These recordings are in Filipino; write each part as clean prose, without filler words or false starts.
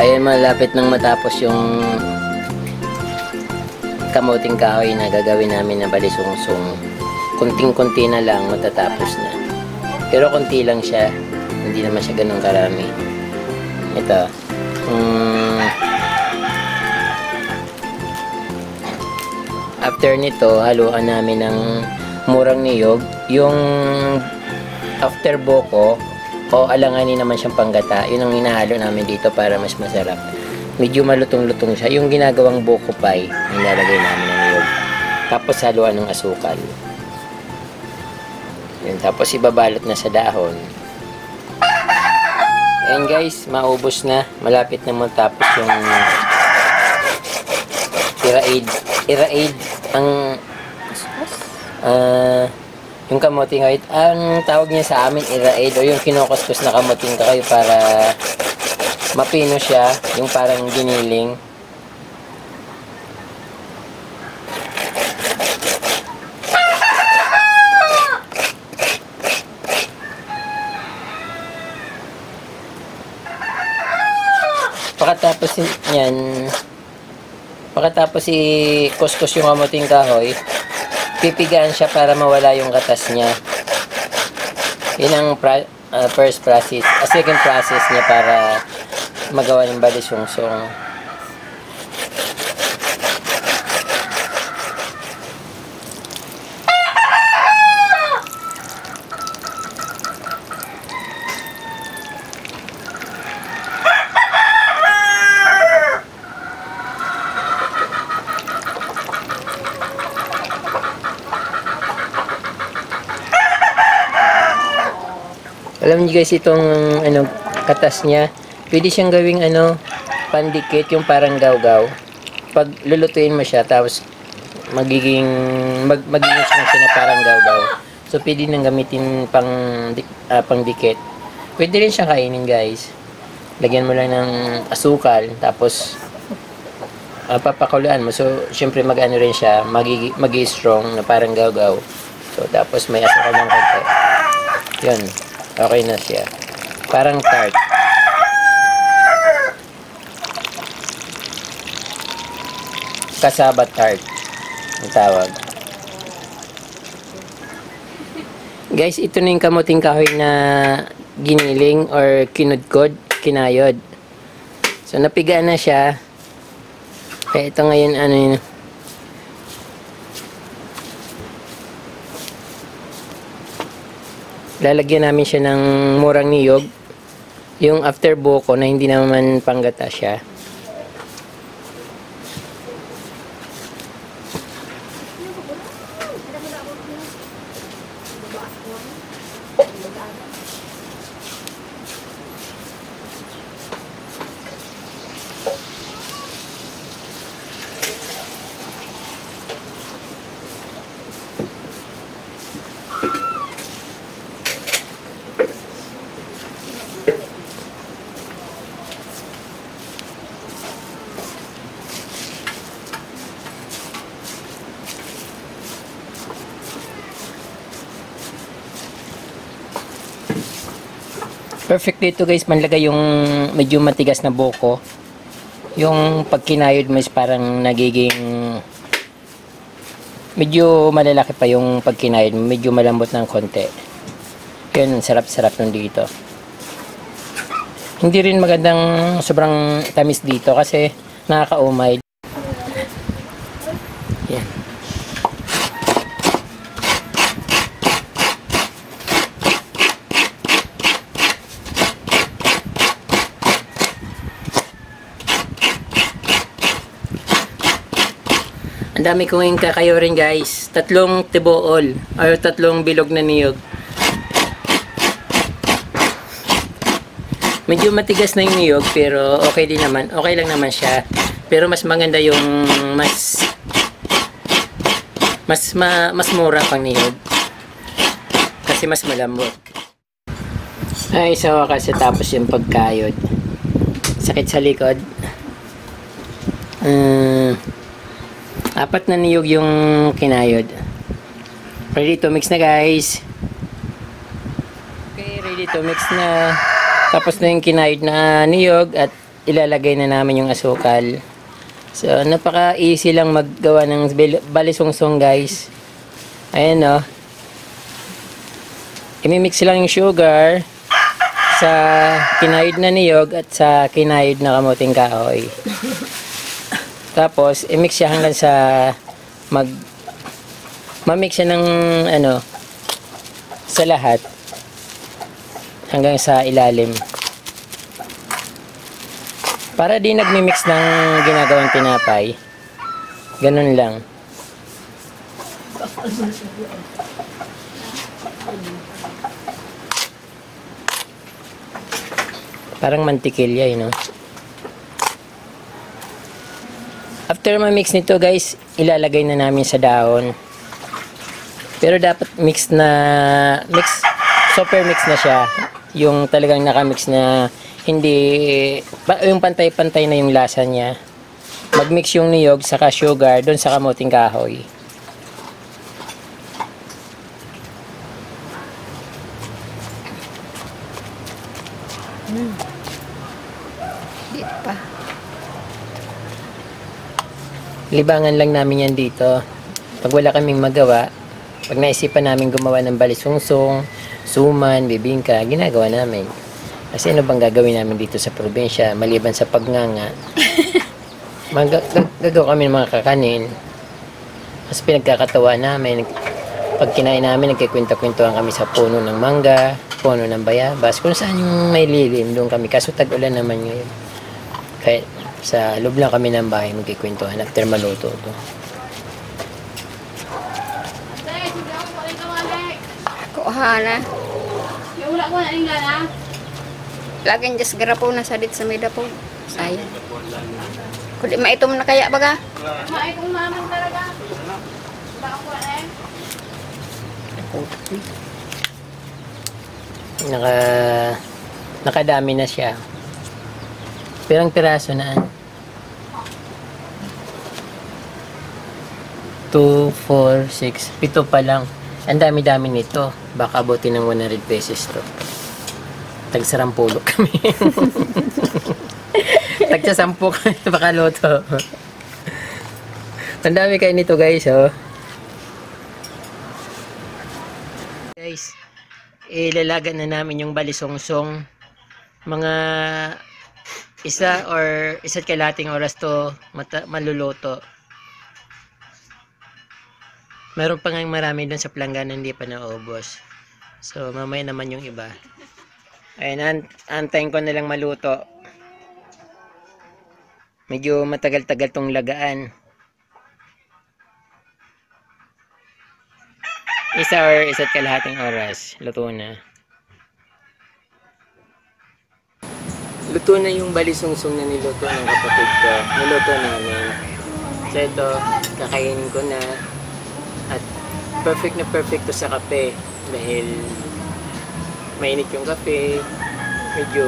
Ayan, malapit nang matapos yung kamuting kahoy na gagawin namin na balisungsong. Kunting-kunti na lang matatapos na. Pero kunti lang siya. Hindi naman siya ganun karami. Ito. After nito, haluan namin ng murang niyog. Yung after boko, o alanganin naman siyang panggata. Yun ang hinahalo namin dito para mas masarap. Medyo malutong-lutong siya. Yung ginagawang boko pie, nilalagay namin ng niyog. Tapos haluan ng asukal. Yun, tapos ibabalot na sa dahon. Ayan guys, maubos na. Malapit na matapos yung iraid ang yung kamuting kahoy. Ang tawag niya sa amin iraid o yung kinukuskus na kamuting kahoy para mapino siya, yung parang giniling. Pagkatapos i-kuskus yung kamuting kahoy, pipigaan siya para mawala yung katas niya. Yun ang first process. Second process niya para magawa ng balisungsong. Alam niyo guys, itong katas niya, pwede siyang gawing pandikit, yung parang gawgaw. Pag lulutuin mo siya, tapos magiging siya na parang gawgaw. So pwede nang gamitin pangdikit. Pwede rin siyang kainin guys. Lagyan mo lang ng asukal, tapos papakuluan mo. So syempre mag-ano rin siya, magi-strong na parang gawgaw. So tapos may asukal ng konti. Yun. Okay na siya. Parang tart. Kasaba tart ang tawag. Guys, ito na yung kamuting kahoy na giniling or kinudkod, kinayod. So napigaan na siya. Kaya ito ngayon yun. Lalagyan namin siya ng murang niyog. Yung after boko na hindi naman panggata siya. Perfect dito guys, manlagay yung medyo matigas na boko. Yung pagkinayod mo is parang nagiging medyo malalaki pa yung pagkinayod mo, medyo malambot ng konti. Yun, sarap-sarap nun dito. Hindi rin magandang sobrang tamis dito kasi nakakaumay. Yan. Ang dami kong kakayo rin guys. 3 tibool or 3 bilog na niyog. Medyo matigas na yung niyog pero okay din naman. Okay lang naman siya. Pero mas maganda yung mas mura pang niyog. Kasi mas malambot. Ay, sa wakas tapos yung pagkayod. Sakit sa likod. 4 na niyog yung kinayod. Ready to mix na guys. Okay, ready to mix na. Tapos na yung kinayod na niyog at ilalagay na namin yung asukal. So, napaka-easy lang maggawa ng balisungsong, guys. Ayan, no. Imimix lang yung sugar sa kinayod na niyog at sa kinayod na kamuting kahoy. Tapos, i-mix siya hanggang sa ma-mix siya ng sa lahat hanggang sa ilalim. Para di nagmi-mix ng ginagawang tinapay. Ganun lang. Parang mantikilya, you know. After ma-mix nito, guys, ilalagay na namin sa dahon. Pero dapat super mix na siya. Yung talagang nakamix na hindi, yung pantay-pantay na yung lasa niya. Mag-mix yung niyog saka sugar doon sa kamuting kahoy. Di pa. Libangan lang namin yan dito. Pag wala kaming magawa, pag naisipan namin gumawa ng balisungsong, suman, bibingka, ginagawa namin. Kasi ano bang gagawin namin dito sa probinsya maliban sa pagnganga? Gagawa kami ng mga kakanin. Mas pinagkakatawa namin. Pag kinain namin, nagkikwenta-kwentuhan kami sa puno ng mangga, puno ng bayabas, kung saan yung may lilim, doon kami. Kaso tag-ulan naman ngayon. Kaya sa loob lang kami ng bahay magkikwentuhan after maluto ito. Kuha na. Laging just garapo na sa dit sa mida po. Sayang. Kundi maitom na kaya baga? Maitom naman talaga. Nakadami na siya. Pirang piraso na. 2, 4, 6, 7 pa lang. Ang dami-dami nito. Baka abuti ng 100 pesos to. Tagsarampulo kami. Tagsasampu kami. Baka loto. Ang dami kayo nito, guys, oh. Guys, ilalaga na namin yung balisungsong. Mga isa't kalating oras to maluluto. Meron pa nga marami doon sa planggana hindi pa naubos. So, mamaya naman yung iba. Ayun, antayin ko na lang maluto. Medyo matagal-tagal tong lagaan. Isa't kalahating oras. Luto na. Luto na yung balisungsong na niluto ng kapatid ko. Niluto namin. So ito, kakainin ko na. At perfect na perfect to sa kape. Dahil mainit yung kape. Medyo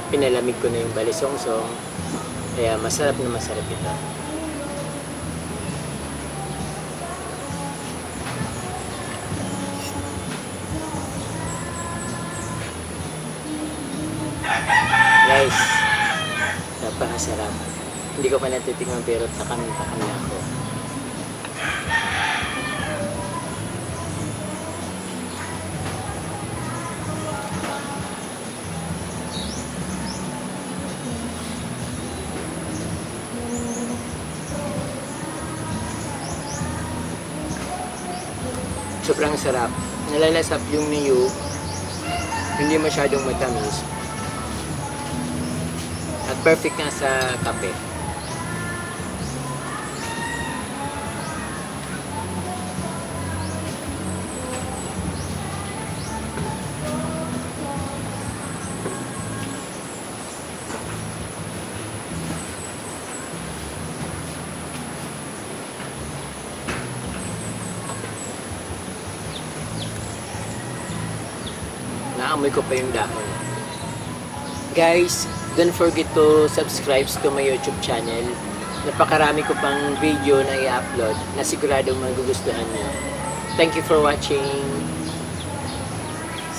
pinalamig ko na yung balisungsong. Kaya masarap na masarap ito. Guys, napakasarap. Hindi ko pa natitikman pero takam na ako. Sobrang sarap. Nalalasap yung niyog. Hindi masyadong matamis. At perfect nga sa kape. Naamoy ko pa yung dahon. Guys, don't forget to subscribe to my YouTube channel. Napakarami ko pang video na i-upload na siguradong magugustuhan niyo. Thank you for watching.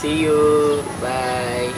See you. Bye.